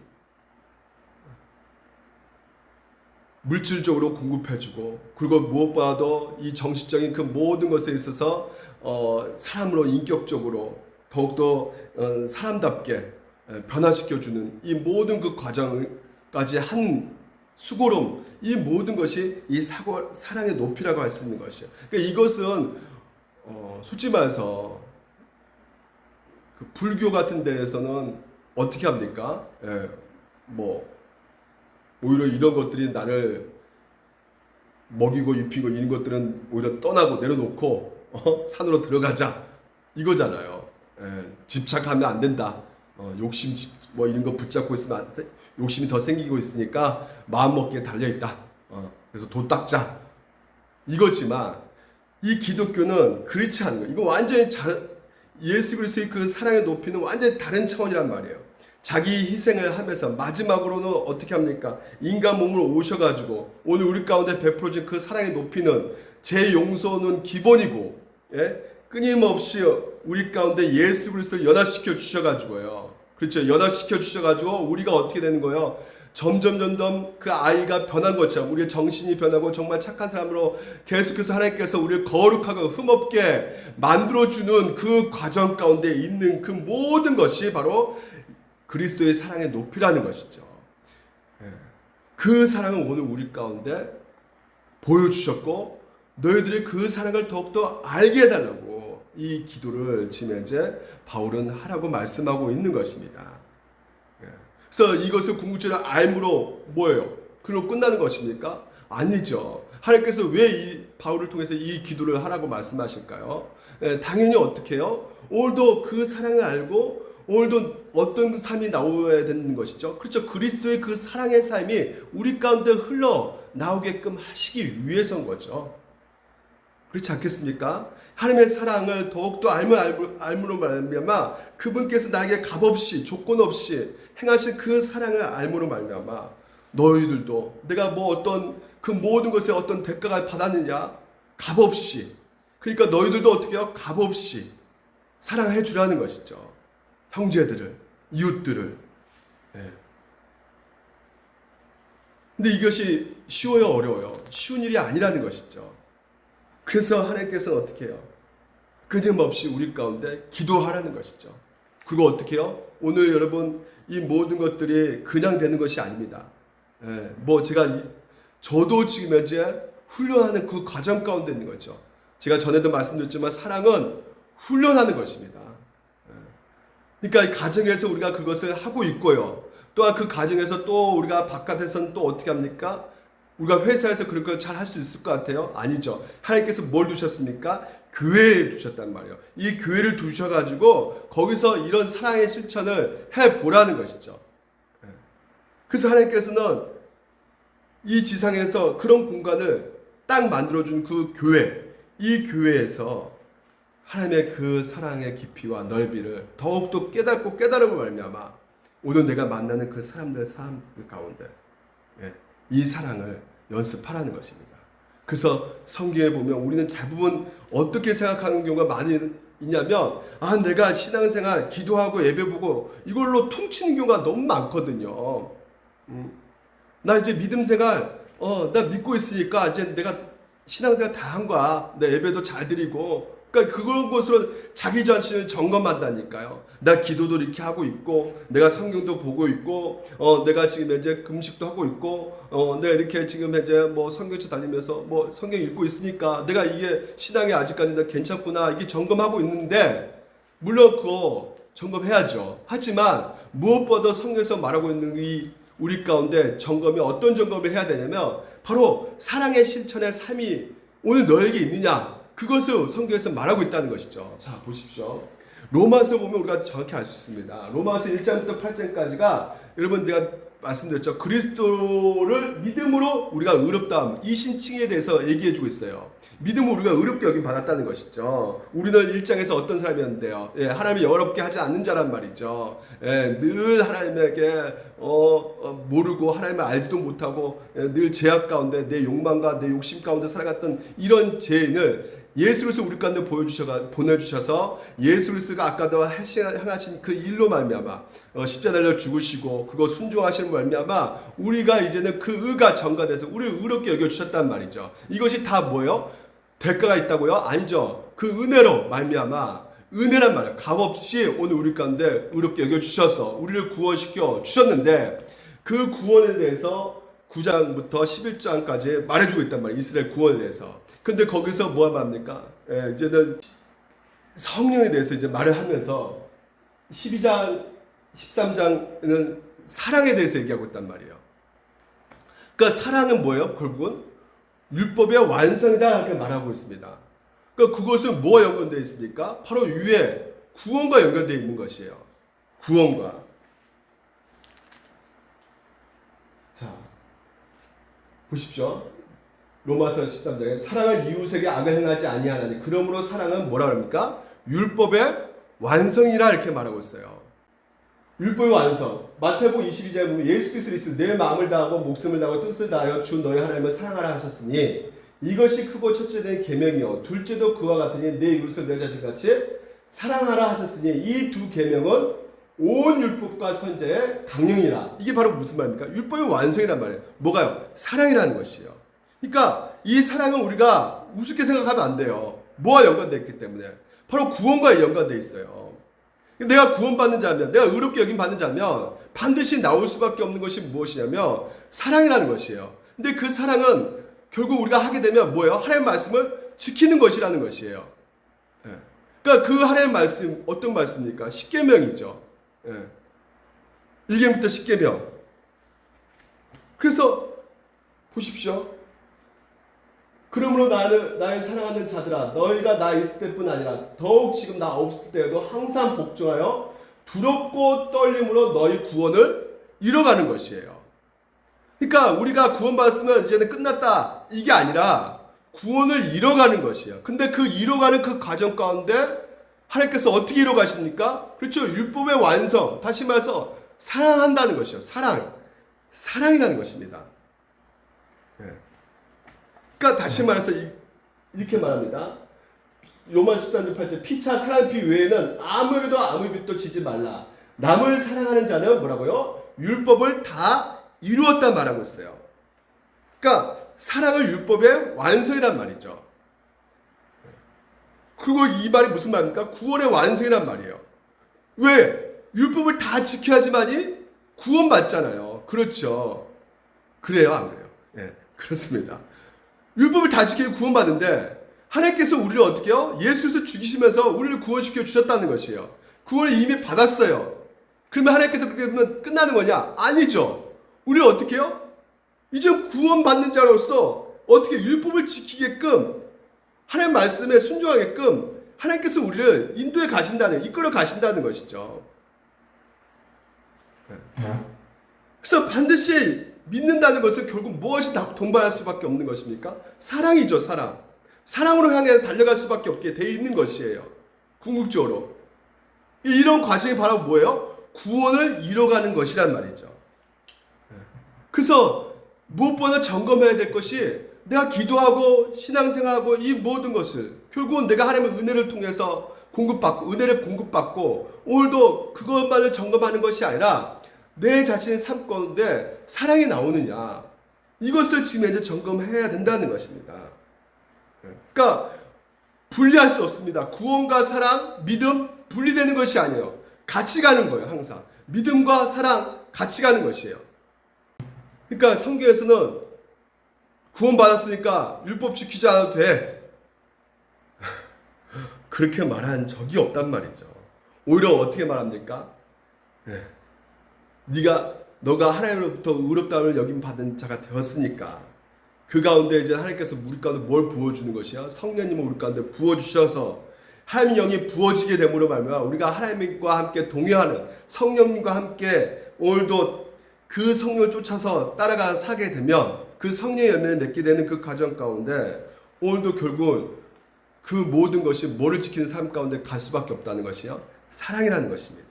물질적으로 공급해주고, 그리고 무엇보다도 이 정신적인 그 모든 것에 있어서 사람으로 인격적으로 더욱더 사람답게 변화시켜주는 이 모든 그 과정까지 한 수고로움, 이 모든 것이 이 사랑의 높이라고 할 수 있는 것이에요. 그러니까 이것은 솔직히 말해서 그 불교 같은 데에서는 어떻게 합니까? 오히려 이런 것들이 나를 먹이고 입히고 이런 것들은 오히려 떠나고 내려놓고 산으로 들어가자 이거잖아요. 집착하면 안 된다. 욕심 이런 거 붙잡고 있으면 안 돼. 욕심이 더 생기고 있으니까 마음먹기에 달려있다. 그래서 도 닦자. 이거지만 이 기독교는 그렇지 않은 거예요. 이거 완전히 예수 그리스도의 그 사랑의 높이는 완전히 다른 차원이란 말이에요. 자기 희생을 하면서 마지막으로는 어떻게 합니까? 인간 몸으로 오셔가지고 오늘 우리 가운데 베풀어진 그 사랑의 높이는 제 용서는 기본이고, 끊임없이 우리 가운데 예수 그리스도를 연합시켜 주셔가지고요. 그렇죠. 연합시켜 주셔가지고 우리가 어떻게 되는 거예요? 점점 그 아이가 변한 것처럼 우리의 정신이 변하고 정말 착한 사람으로 계속해서 하나님께서 우리를 거룩하고 흠없게 만들어주는 그 과정 가운데 있는 그 모든 것이 바로 그리스도의 사랑의 높이라는 것이죠. 그 사랑을 오늘 우리 가운데 보여주셨고, 너희들이 그 사랑을 더욱더 알게 해달라고 이 기도를 지금 이제 바울은 하라고 말씀하고 있는 것입니다. 그래서 이것을 궁극적으로 알므로 뭐예요? 그로 끝나는 것입니까? 아니죠. 하나님께서 왜 이 바울을 통해서 이 기도를 하라고 말씀하실까요? 당연히 어떻게 해요? 오늘도 그 사랑을 알고 오늘도 어떤 삶이 나오야 되는 것이죠. 그렇죠. 그리스도의 그 사랑의 삶이 우리 가운데 흘러 나오게끔 하시기 위해서인 거죠. 그렇지 않겠습니까? 하나님의 사랑을 더욱더 알므로 말미암아 그분께서 나에게 값없이 조건 없이 행하신 그 사랑을 알므로 말미암아 너희들도 내가 어떤 그 모든 것에 어떤 대가가 받았느냐? 값없이. 그러니까 너희들도 어떻게 해요? 값없이 사랑해 주라는 것이죠. 형제들을, 이웃들을. 근데 이것이 쉬워요, 어려워요? 쉬운 일이 아니라는 것이죠. 그래서 하나님께서는 어떻게 해요? 끊임없이 우리 가운데 기도하라는 것이죠. 그거 어떻게 해요? 오늘 여러분 이 모든 것들이 그냥 되는 것이 아닙니다. 저도 지금 현재 훈련하는 그 과정 가운데 있는 거죠. 제가 전에도 말씀드렸지만 사랑은 훈련하는 것입니다. 그러니까 이 가정에서 우리가 그것을 하고 있고요. 또한 그 가정에서 또 우리가 바깥에서는 또 어떻게 합니까? 우리가 회사에서 그런 걸 잘 할 수 있을 것 같아요? 아니죠. 하나님께서 뭘 두셨습니까? 교회에 두셨단 말이에요. 이 교회를 두셔가지고 거기서 이런 사랑의 실천을 해보라는 것이죠. 그래서 하나님께서는 이 지상에서 그런 공간을 딱 만들어준 그 교회, 이 교회에서 하나님의 그 사랑의 깊이와 넓이를 더욱더 깨닫고 깨달음을 말미암아 오늘 내가 만나는 그 사람들 삶 가운데 이 사랑을 연습하라는 것입니다. 그래서 성경에 보면 우리는 대부분 어떻게 생각하는 경우가 많이 있냐면 내가 신앙생활 기도하고 예배보고 이걸로 퉁치는 경우가 너무 많거든요. 나 이제 믿음생활 나 믿고 있으니까 이제 내가 신앙생활 다 한 거야. 내 예배도 잘 드리고 그러니까 그런 것으로 자기 자신을 점검한다니까요. 나 기도도 이렇게 하고 있고, 내가 성경도 보고 있고, 내가 지금 이제 금식도 하고 있고, 내가 이렇게 지금 이제 성경책 다니면서 성경 읽고 있으니까 내가 이게 신앙이 아직까지 괜찮구나 이게 점검하고 있는데, 물론 그거 점검해야죠. 하지만 무엇보다 성경에서 말하고 있는 이 우리 가운데 점검이 어떤 점검을 해야 되냐면 바로 사랑의 실천의 삶이 오늘 너에게 있느냐? 그것을 성경에서 말하고 있다는 것이죠. 자, 보십시오. 로마서 보면 우리가 정확히 알 수 있습니다. 로마서 1장부터 8장까지가 여러분 제가 말씀드렸죠. 그리스도를 믿음으로 우리가 의롭다함, 이 신칭에 대해서 얘기해주고 있어요. 믿음으로 우리가 의롭게 여김 받았다는 것이죠. 우리는 1장에서 어떤 사람이었는데요. 하나님이 영화롭게 하지 않는 자란 말이죠. 늘 하나님에게 모르고 하나님을 알지도 못하고 늘 죄악 가운데 내 욕망과 내 욕심 가운데 살아갔던 이런 죄인을 예수 그리스도 우리 가운데 보내주셔서 예수 그리스도가 아까도 행하신 그 일로 말미암아 십자가 달려 죽으시고 그거 순종하시는 말미암아 우리가 이제는 그 의가 전가돼서 우리를 의롭게 여겨주셨단 말이죠. 이것이 다 뭐예요? 대가가 있다고요? 아니죠. 그 은혜로 말미암아 은혜란 말이에요. 값없이 오늘 우리 가운데 의롭게 여겨주셔서 우리를 구원시켜 주셨는데 그 구원에 대해서 9장부터 11장까지 말해주고 있단 말이에요. 이스라엘 구원에 대해서. 근데 거기서 뭐 합니까? 이제는 성령에 대해서 이제 말을 하면서 12장, 13장은 사랑에 대해서 얘기하고 있단 말이에요. 그러니까 사랑은 뭐예요? 결국은 율법의 완성이다 이렇게 말하고 있습니다. 그러니까 그것은 뭐와 연관되어 있습니까? 바로 위에 구원과 연관되어 있는 것이에요. 구원과. 자, 보십시오. 로마서 13장에 사랑은 이웃에게 악을 행하지 아니하나니 그러므로 사랑은 뭐라 그럽니까? 율법의 완성이라 이렇게 말하고 있어요. 율법의 완성. 마태복음 22장에 보면 예수 그리스도 내 마음을 다하고 목숨을 다하고 뜻을 다하여 주 너희 하나님을 사랑하라 하셨으니 이것이 크고 첫째된 계명이요 둘째도 그와 같으니 내 이웃을 내 자신같이 사랑하라 하셨으니 이 두 계명은 온 율법과 선제의 강령이라. 이게 바로 무슨 말입니까? 율법의 완성이란 말이에요. 뭐가요? 사랑이라는 것이에요. 그러니까 이 사랑은 우리가 우습게 생각하면 안 돼요. 뭐와 연관되어 있기 때문에. 바로 구원과 연관되어 있어요. 내가 구원받는 자면, 내가 의롭게 여김받는 자면 반드시 나올 수밖에 없는 것이 무엇이냐면 사랑이라는 것이에요. 근데 그 사랑은 결국 우리가 하게 되면 뭐예요? 하나님의 말씀을 지키는 것이라는 것이에요. 그러니까 그 하나님의 말씀, 어떤 말씀입니까? 십계명이죠. 1계명부터 10계명. 그래서 보십시오. 그러므로 나의 사랑하는 자들아 너희가 나 있을 때뿐 아니라 더욱 지금 나 없을 때에도 항상 복종하여 두렵고 떨림으로 너희 구원을 이뤄가는 것이에요. 그러니까 우리가 구원받았으면 이제는 끝났다 이게 아니라 구원을 이뤄가는 것이에요. 근데 그 이뤄가는 그 과정 가운데 하나님께서 어떻게 이뤄가십니까? 그렇죠. 율법의 완성, 다시 말해서 사랑한다는 것이요. 사랑이라는 것입니다. 그러니까 다시 말해서 이렇게 말합니다. 로마 13장 8절 피차 사랑 피 외에는 아무에게도 아무 빚도 지지 말라. 남을 사랑하는 자는 뭐라고요? 율법을 다 이루었다 말하고 있어요. 그러니까 사랑은 율법의 완성이란 말이죠. 그리고 이 말이 무슨 말입니까? 구원의 완성이란 말이에요. 왜? 율법을 다 지켜야지만이 구원받잖아요. 그렇죠. 그래요, 안 그래요? 예, 그렇습니다. 율법을 다 지키고 구원받는데 하나님께서 우리를 어떻게 해요? 예수에서 죽이시면서 우리를 구원시켜 주셨다는 것이에요. 구원을 이미 받았어요. 그러면 하나님께서 그렇게 하면 끝나는 거냐? 아니죠. 우리를 어떻게 해요? 이제 구원받는 자로서 어떻게 율법을 지키게끔 하나님 말씀에 순종하게끔 하나님께서 우리를 인도해 가신다는, 이끌어 가신다는 것이죠. 그래서 반드시 믿는다는 것은 결국 무엇이 동반할 수밖에 없는 것입니까? 사랑이죠, 사랑. 사랑으로 향해 달려갈 수밖에 없게 돼 있는 것이에요. 궁극적으로. 이런 과정이 바로 뭐예요? 구원을 이뤄가는 것이란 말이죠. 그래서 무엇보다 점검해야 될 것이 내가 기도하고 신앙생활하고 이 모든 것을 결국은 내가 하나님의 은혜를 통해서 공급받고 은혜를 공급받고 오늘도 그것만을 점검하는 것이 아니라 내 자신의 삶 가운데 사랑이 나오느냐 이것을 지금 이제 점검해야 된다는 것입니다. 그러니까 분리할 수 없습니다. 구원과 사랑, 믿음 분리되는 것이 아니에요. 같이 가는 거예요. 항상 믿음과 사랑 같이 가는 것이에요. 그러니까 성경에서는 구원받았으니까 율법 지키지 않아도 돼 그렇게 말한 적이 없단 말이죠. 오히려 어떻게 말합니까? 너가 하나님으로부터 의롭다함을 여김 받은 자가 되었으니까 그 가운데 이제 하나님께서 우리 가운데 뭘 부어주는 것이야? 성령님을 우리 가운데 부어주셔서 하나님 영이 부어지게 됨으로 말미암아 우리가 하나님과 함께 동의하는 성령님과 함께 오늘도 그 성령을 쫓아서 따라가 사게 되면 그 성령의 열매를 맺게 되는 그 과정 가운데 오늘도 결국은 그 모든 것이 뭐를 지키는 삶 가운데 갈 수밖에 없다는 것이요. 사랑이라는 것입니다.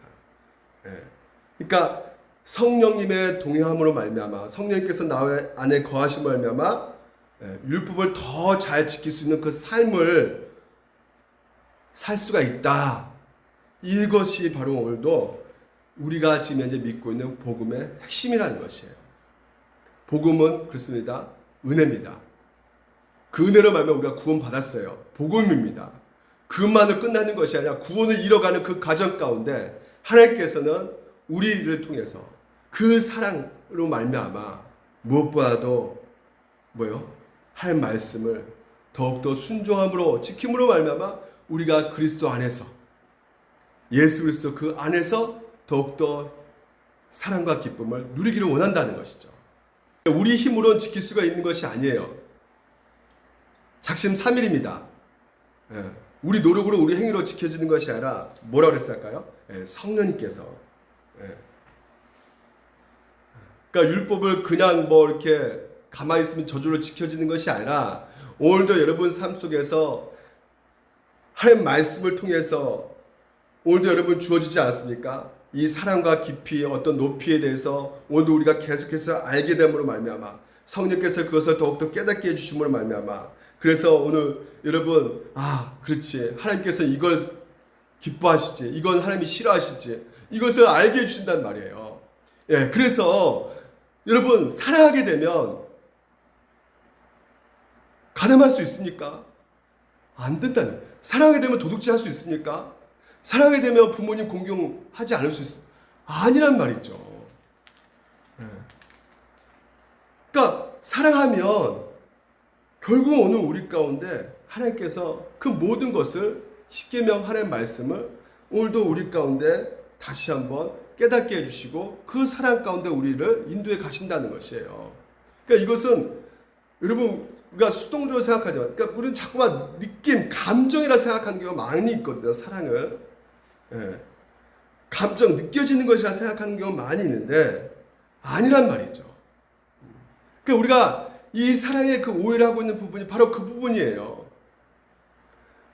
그러니까 성령님의 동행함으로 말미암아, 성령님께서 나 안에 거하심으로 말미암아 율법을 더 잘 지킬 수 있는 그 삶을 살 수가 있다. 이것이 바로 오늘도 우리가 지금 현재 믿고 있는 복음의 핵심이라는 것이에요. 복음은 그렇습니다. 은혜입니다. 그 은혜로 말미암아 우리가 구원받았어요. 복음입니다. 그것만으로 끝나는 것이 아니라 구원을 이뤄가는 그 과정 가운데 하나님께서는 우리를 통해서 그 사랑으로 말미암아 무엇보다도 뭐요? 할 말씀을 더욱더 순종함으로 지킴으로 말미암아 우리가 그리스도 안에서 예수 그리스도 그 안에서 더욱더 사랑과 기쁨을 누리기를 원한다는 것이죠. 우리 힘으로는 지킬 수가 있는 것이 아니에요. 작심삼일입니다. 우리 노력으로 우리 행위로 지켜지는 것이 아니라 뭐라고 그랬을까요? 성령님께서. 그러니까 율법을 그냥 뭐 이렇게 가만히 있으면 저절로 지켜지는 것이 아니라 오늘도 여러분 삶 속에서 하나님 말씀을 통해서 오늘도 여러분 주어지지 않습니까? 이 사랑과 깊이 어떤 높이에 대해서 오늘도 우리가 계속해서 알게 됨으로 말미암아 성령께서 그것을 더욱더 깨닫게 해주심으로 말미암아 그래서 오늘 여러분 그렇지 하나님께서 이걸 기뻐하시지 이건 하나님이 싫어하시지 이것을 알게 해주신단 말이에요. 그래서 여러분 사랑하게 되면 가늠할 수 있습니까? 안 된다는 거예요. 사랑하게 되면 도둑질 할 수 있습니까? 사랑하게 되면 부모님 공경하지 않을 수 있습니까? 아니란 말이죠. 그러니까 사랑하면 결국 오늘 우리 가운데 하나님께서 그 모든 것을 십계명 하나님의 말씀을 오늘도 우리 가운데 다시 한번 깨닫게 해주시고 그 사랑 가운데 우리를 인도해 가신다는 것이에요. 그러니까 이것은 여러분 우리가 수동적으로 생각하지만 그러니까 우리는 자꾸만 느낌, 감정이라 생각하는 경우가 많이 있거든요. 사랑을. 감정, 느껴지는 것이라 생각하는 경우가 많이 있는데 아니란 말이죠. 그러니까 우리가 이 사랑의 그 오해를 하고 있는 부분이 바로 그 부분이에요.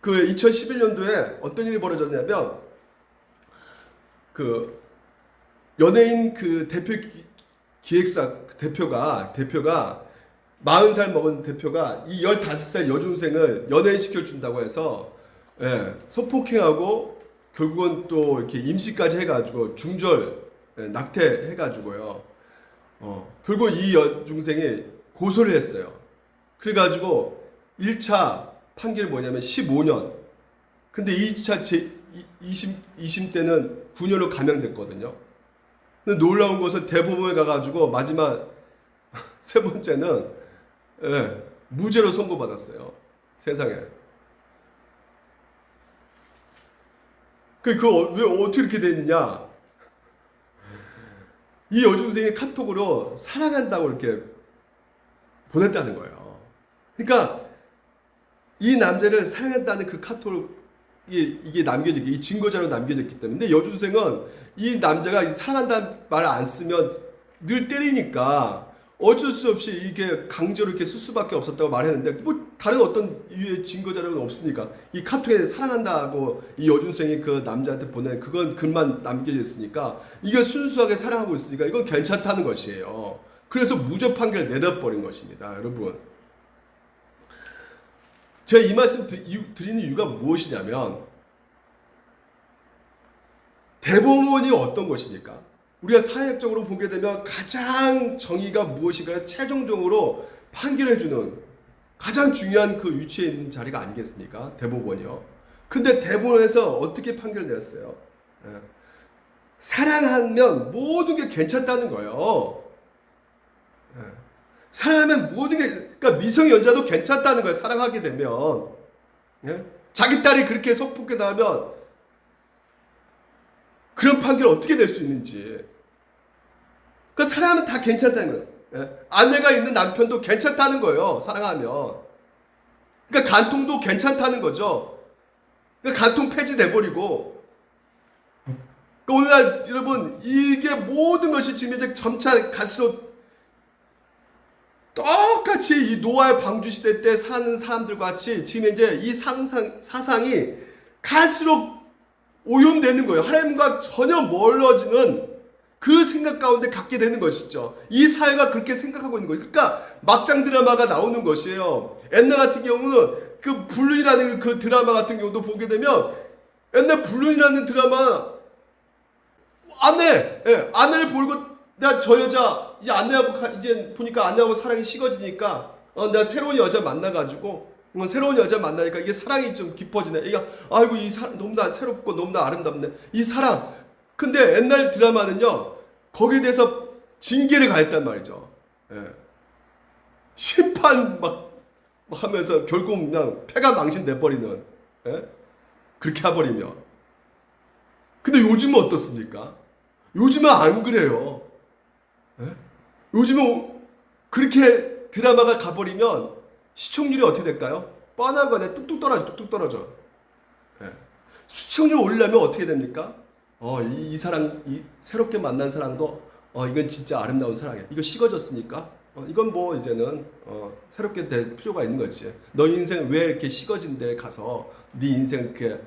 그 2011년도에 어떤 일이 벌어졌냐면 그 연예인 그 대표 기획사 대표가 40살 먹은 대표가 이 15살 여중생을 연예인 시켜준다고 해서 성폭행하고 결국은 또 이렇게 임시까지 해가지고 중절 낙태해가지고요. 결국 이 여중생이 고소를 했어요. 그래가지고 1차 판결이 뭐냐면 15년. 근데 2차 2심 때는 9년으로 감형됐거든요. 근데 놀라운 것은 대법원에 가가지고 마지막 세 번째는 무죄로 선고받았어요. 세상에. 왜 어떻게 이렇게 됐느냐? 이 여중생이 카톡으로 사랑한다고 이렇게 보냈다는 거예요. 그러니까 이 남자를 사랑했다는 그 카톡이 이게 남겨졌기, 이 증거자로 남겨졌기 때문에. 근데 여중생은 이 남자가 사랑한다는 말을 안 쓰면 늘 때리니까 어쩔 수 없이 이게 강제로 이렇게 쓸 수밖에 없었다고 말했는데 뭐 다른 어떤 이유의 증거 자료는 없으니까 이 카톡에 사랑한다고 이 여중생이 그 남자한테 보낸 그건 글만 남겨져 있으니까 이게 순수하게 사랑하고 있으니까 이건 괜찮다는 것이에요. 그래서 무죄 판결을 내려버린 것입니다. 여러분 제가 이 말씀 드리는 이유가 무엇이냐면 대법원이 어떤 것입니까? 우리가 사회적으로 보게 되면 가장 정의가 무엇인가를 최종적으로 판결해주는 가장 중요한 그 위치에 있는 자리가 아니겠습니까? 대법원이요. 근데 대법원에서 어떻게 판결을 내렸어요? 사랑하면 모든 게 괜찮다는 거예요. 사랑하면 모든 게, 그러니까 미성년자도 괜찮다는 거예요. 사랑하게 되면. 자기 딸이 그렇게 성폭행 당하면 그런 판결을 어떻게 낼 수 있는지. 그러니까 사랑하면 다 괜찮다는 거예요. 아내가 있는 남편도 괜찮다는 거예요. 사랑하면. 그러니까 간통도 괜찮다는 거죠. 그러니까 간통 폐지돼버리고. 그러니까 오늘날 여러분 이게 모든 것이 지금 이제 점차 갈수록 똑같이 이 노아의 방주 시대 때 사는 사람들과 같이 지금 이제 이 사상이 갈수록 오염되는 거예요. 하나님과 전혀 멀어지는 그 생각 가운데 갖게 되는 것이죠. 이 사회가 그렇게 생각하고 있는 거예요. 그러니까 막장 드라마가 나오는 것이에요. 옛날 같은 경우는 그 불륜이라는 그 드라마 같은 경우도 보게 되면 옛날 불륜이라는 드라마 아내를 보고 내가 저 여자 이제 아내하고 이제 보니까 아내하고 사랑이 식어지니까 내가 새로운 여자 만나가지고 새로운 여자 만나니까 이게 사랑이 좀 깊어지네. 이게 아이고 이 사람 너무나 새롭고 너무나 아름답네. 이 사랑. 근데 옛날 드라마는요 거기에 대해서 징계를 가했단 말이죠. 예. 심판 막 하면서 결국 그냥 패가 망신돼버리는 예? 그렇게 해버리면. 근데 요즘은 어떻습니까? 요즘은 안 그래요. 예? 요즘은 그렇게 드라마가 가버리면 시청률이 어떻게 될까요? 뻔한 거네. 뚝뚝 떨어져. 예. 시청률 올리려면 어떻게 됩니까? 이 사랑, 새롭게 만난 사랑도, 이건 진짜 아름다운 사랑이야. 이거 식어졌으니까, 이건 뭐 이제는, 새롭게 될 필요가 있는 거지. 너 인생 왜 이렇게 식어진 데 가서 네 인생 이렇게,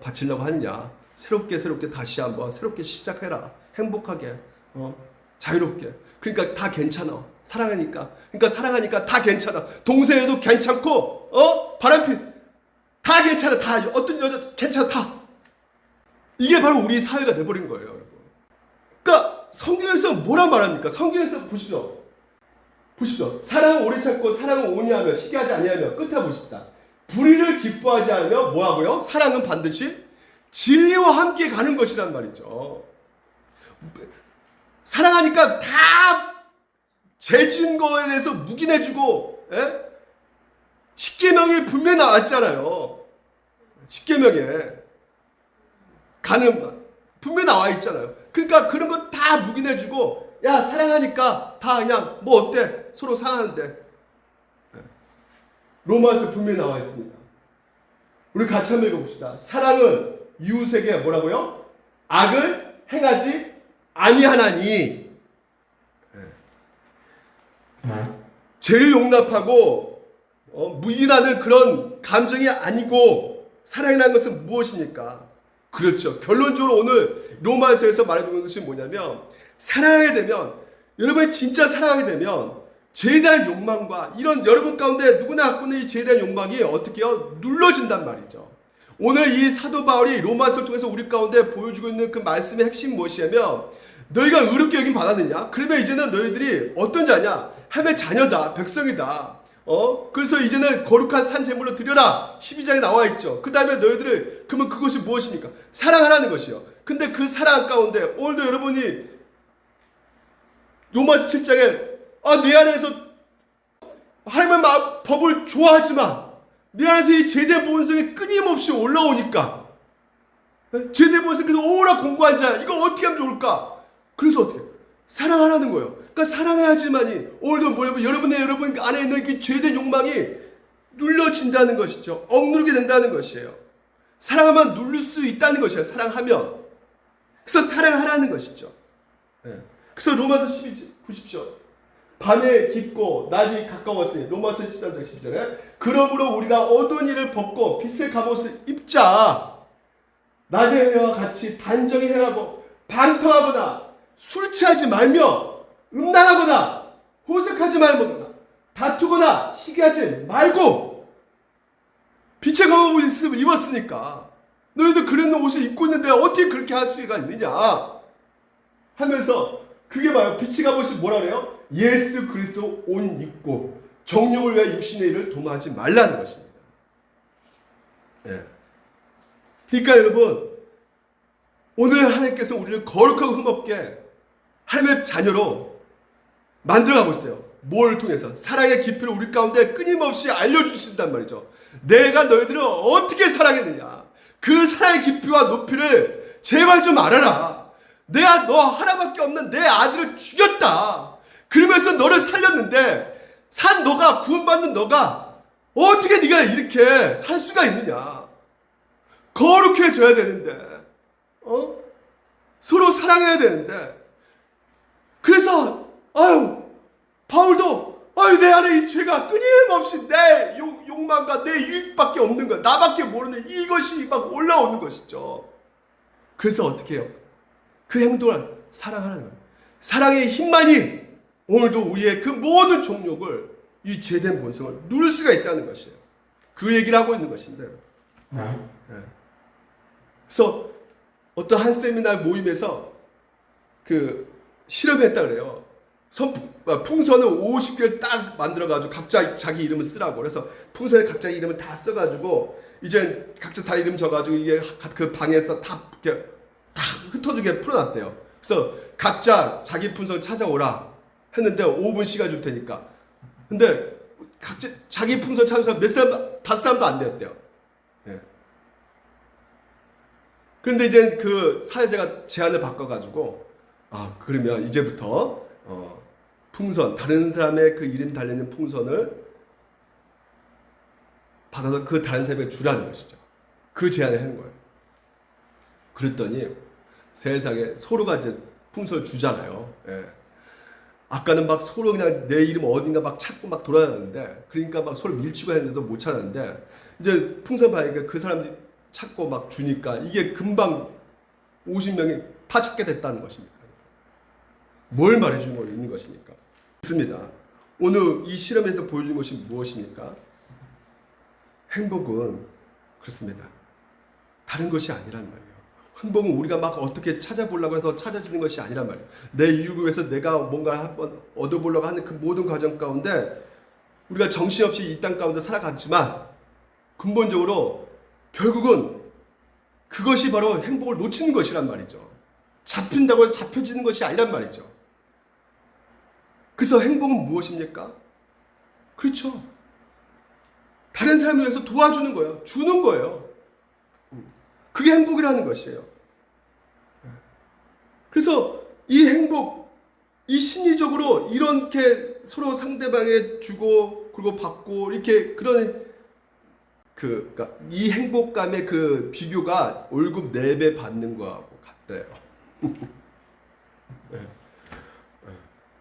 바치려고 하느냐. 새롭게 다시 한번 새롭게 시작해라. 행복하게, 자유롭게. 그러니까 다 괜찮아. 사랑하니까. 그러니까 사랑하니까 다 괜찮아. 동생애도 괜찮고, 바람피, 다 괜찮아. 다, 어떤 여자 괜찮아. 다. 이게 바로 우리 사회가 돼버린 거예요, 여러분. 그러니까 성경에서 뭐라 말합니까? 성경에서 보십시오. 사랑은 오래 참고 사랑은 온유하며 시기하지 아니하며 끝에 보십시다. 불의를 기뻐하지 않으며 뭐하고요? 사랑은 반드시 진리와 함께 가는 것이란 말이죠. 사랑하니까 다 죄 지은 거에 대해서 묵인해주고, 예? 십계명이 분명히 나왔잖아요. 십계명에. 가는 분명히 나와 있잖아요. 그러니까 그런 거 다 묵인해주고 야 사랑하니까 다 그냥 뭐 어때 서로 사랑하는데 로마에서 분명히 나와 있습니다. 우리 같이 한번 읽어봅시다. 사랑은 이웃에게 뭐라고요? 악을 행하지 아니하나니. 죄를 용납하고 묵인하는 그런 감정이 아니고 사랑이라는 것은 무엇입니까? 그렇죠. 결론적으로 오늘 로마서에서 말해주는 것이 뭐냐면 사랑하게 되면 여러분이 진짜 사랑하게 되면 죄에 대한 욕망과 이런 여러분 가운데 누구나 갖고 있는 이 죄에 대한 욕망이 어떻게 해요? 눌러진단 말이죠. 오늘 이 사도 바울이 로마서를 통해서 우리 가운데 보여주고 있는 그 말씀의 핵심이 무엇이냐면 너희가 의롭게 여김 받았느냐? 그러면 이제는 너희들이 어떤 자냐? 하나님의 자녀다. 백성이다. 그래서 이제는 거룩한 산 제물로 드려라. 12장에 나와 있죠. 그 다음에 너희들을 그러면 그것이 무엇입니까? 사랑하라는 것이요. 근데 그 사랑 가운데 오늘도 여러분이 로마서 7장에 내 안에서 하나님의 법을 좋아하지만 내 안에서 이 제대 본성이 끊임없이 올라오니까 제대 본성이 그래서 오라 공고한 자 이거 어떻게 하면 좋을까? 그래서 어떻게 사랑하라는 거예요. 그러니까 사랑해야지만이 오늘도 뭐냐면 여러분 안에 있는 그 죄된 욕망이 눌려진다는 것이죠. 억누르게 된다는 것이에요. 사랑하면 누를 수 있다는 것이에요. 사랑하면. 그래서 사랑하라는 것이죠. 그래서 로마서 12절 보십시오. 밤에 깊고 낮이 가까웠으니 로마서 13장 12절에 그러므로 우리가 어두운 일을 벗고 빛의 갑옷을 입자. 낮의 해와 같이 단정히 행하고 방탕하거나 술 취하지 말며 음란하거나 호색하지 말거나 다투거나 시기하지 말고 빛의 갑옷을 입었으니까 너희도 그런 옷을 입고 있는데 어떻게 그렇게 할 수가 있느냐 하면서 그게 뭐예요? 빛의 갑옷이 뭐라 그래요? 예수 그리스도 옷 입고 정욕을 위하여 육신의 일을 도모하지 말라는 것입니다. 그러니까 여러분 오늘 하나님께서 우리를 거룩하고 흠없게 하나님의 자녀로 만들어가고 있어요. 뭘 통해서? 사랑의 깊이를 우리 가운데 끊임없이 알려주신단 말이죠. 내가 너희들을 어떻게 사랑했느냐. 그 사랑의 깊이와 높이를 제발 좀 알아라. 내가 너 하나밖에 없는 내 아들을 죽였다. 그러면서 너를 살렸는데 산 너가 구원받는 너가 어떻게 네가 이렇게 살 수가 있느냐. 거룩해져야 되는데 서로 사랑해야 되는데 그래서 바울도 내 안에 이 죄가 끊임없이 내 욕망과 내 유익밖에 없는 거야. 나밖에 모르는 이것이 막 올라오는 것이죠. 그래서 어떻게 해요? 그 행동을 사랑하는 거예요. 사랑의 힘만이 오늘도 우리의 그 모든 종욕을, 이 죄된 본성을 누를 수가 있다는 것이에요. 그 얘기를 하고 있는 것입니다. 예. 그래서 어떤 한 세미나 모임에서 그 실험했다 그래요. 풍선을 50개를 딱 만들어가지고 각자 자기 이름을 쓰라고. 그래서 풍선에 각자 이름을 다 써가지고 이제 각자 다 이름 적어가지고 이게 그 방에서 다 이렇게 다 흩어지게 풀어놨대요. 그래서 각자 자기 풍선 찾아오라 했는데 5분 시간 줄 테니까. 근데 각자 자기 풍선 찾은 사람 몇 사람, 5사람도 안 되었대요. 예. 그런데 이제 그 사회자가 제안을 바꿔가지고, 그러면 이제부터 풍선, 다른 사람의 그 이름 달려있는 풍선을 받아서 그 다른 사람에게 주라는 것이죠. 그 제안을 하는 거예요. 그랬더니 세상에 서로가 이제 풍선을 주잖아요. 예. 아까는 막 서로 그냥 내 이름 어딘가 막 찾고 막 돌아다녔는데, 그러니까 막 서로 밀치고 했는데도 못 찾았는데, 이제 풍선 봐니까 그 사람들이 찾고 막 주니까 이게 금방 50명이 다 찾게 됐다는 것입니다. 뭘 말해주고 있는 것입니까? 좋습니다. 오늘 이 실험에서 보여준 것이 무엇입니까? 행복은 그렇습니다. 다른 것이 아니란 말이에요. 행복은 우리가 막 어떻게 찾아보려고 해서 찾아지는 것이 아니란 말이에요. 내 이익을 위해서 내가 뭔가 한번 얻어보려고 하는 그 모든 과정 가운데 우리가 정신없이 이 땅 가운데 살아갔지만 근본적으로 결국은 그것이 바로 행복을 놓치는 것이란 말이죠. 잡힌다고 해서 잡혀지는 것이 아니란 말이죠. 그래서 행복은 무엇입니까? 그렇죠. 다른 사람을 위해서 도와주는 거예요. 주는 거예요. 그게 행복이라는 것이에요. 그래서 이 행복, 이 심리적으로 이렇게 서로 상대방에 주고 그리고 받고 이렇게 그런 그러니까 이 행복감의 그 비교가 월급 4배 받는 거하고 같대요.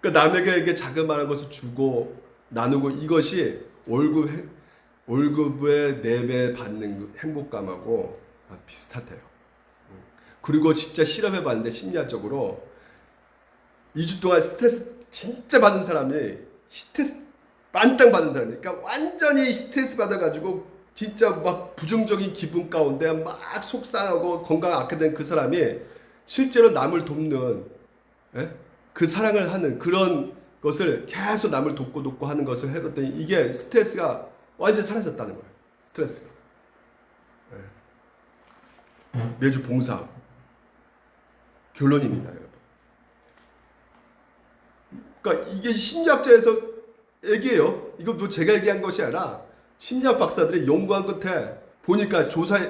그러니까 남에게 자그마한 것을 주고 나누고 이것이 월급의 4배 받는 행복감하고 비슷하대요. 그리고 진짜 실험해봤는데 심리학적으로 2주 동안 스트레스 진짜 받은 사람이 스트레스 만땅 받은 사람이 그러니까 완전히 스트레스 받아가지고 진짜 막 부정적인 기분 가운데 막 속상하고 건강 악화된 그 사람이 실제로 남을 돕는 그 사랑을 하는 그런 것을 계속 남을 돕고 하는 것을 해봤더니 이게 스트레스가 완전히 사라졌다는 거예요. 스트레스가. 매주 봉사하고. 결론입니다, 여러분. 그러니까 이게 심리학자에서 얘기해요. 이거 제가 얘기한 것이 아니라 심리학 박사들이 연구한 끝에 보니까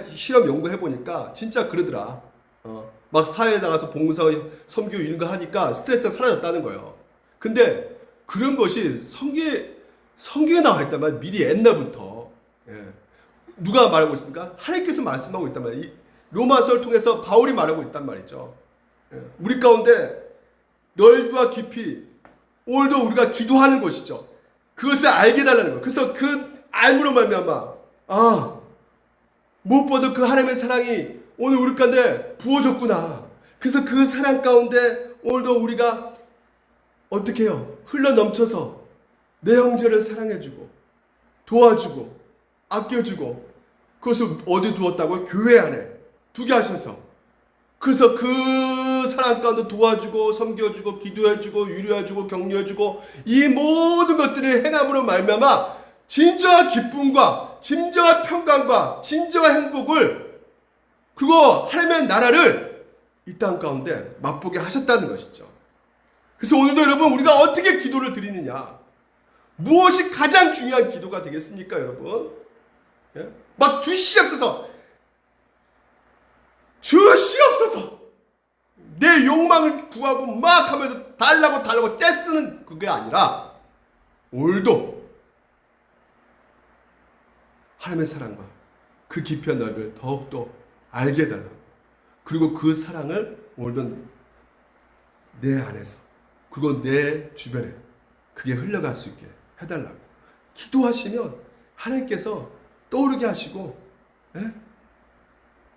실험 연구해 보니까 진짜 그러더라. 막 사회에 나가서 봉사, 선교 이런 거 하니까 스트레스가 사라졌다는 거예요. 근데 그런 것이 성경에 나와 있단 말이에요. 미리 옛날부터. 누가 말하고 있습니까? 하나님께서 말씀하고 있단 말이에요. 로마서를 통해서 바울이 말하고 있단 말이죠. 우리 가운데 넓이와 깊이 오늘도 우리가 기도하는 것이죠. 그것을 알게 해달라는 거예요. 그래서 그 알므로 말미암아 무엇보다 그 하나님의 사랑이 오늘 우리 가운데 부어졌구나. 그래서 그 사랑 가운데 오늘도 우리가 어떻게 해요? 흘러 넘쳐서 내 형제를 사랑해주고 도와주고 아껴주고 그것을 어디 두었다고요? 교회 안에 두게 하셔서 그래서 그 사랑 가운데 도와주고 섬겨주고 기도해주고 위로해주고 격려해주고 이 모든 것들을 행함으로 말미암아 진정한 기쁨과 진정한 평강과 진정한 행복을 그리고 하나님의 나라를 이 땅 가운데 맛보게 하셨다는 것이죠. 그래서 오늘도 여러분 우리가 어떻게 기도를 드리느냐 무엇이 가장 중요한 기도가 되겠습니까 여러분? 막 주시옵소서 내 욕망을 구하고 막 하면서 달라고 떼쓰는 그게 아니라 오늘도 하나님의 사랑과 그 깊이와 넓이를 더욱더 알게 해달라고 그리고 그 사랑을 오늘도 내 안에서 그리고 내 주변에 그게 흘러갈 수 있게 해달라고 기도하시면 하나님께서 떠오르게 하시고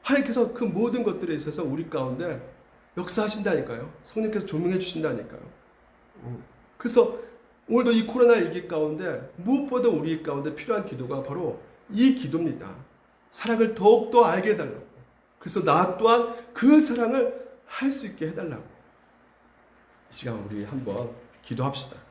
하나님께서 그 모든 것들에 있어서 우리 가운데 역사하신다니까요. 성령께서 조명해 주신다니까요. 그래서 오늘도 이 코로나 위기 가운데 무엇보다 우리 가운데 필요한 기도가 바로 이 기도입니다. 사랑을 더욱더 알게 해달라고. 그래서 나 또한 그 사랑을 할 수 있게 해달라고. 이 시간 우리 한번 기도합시다.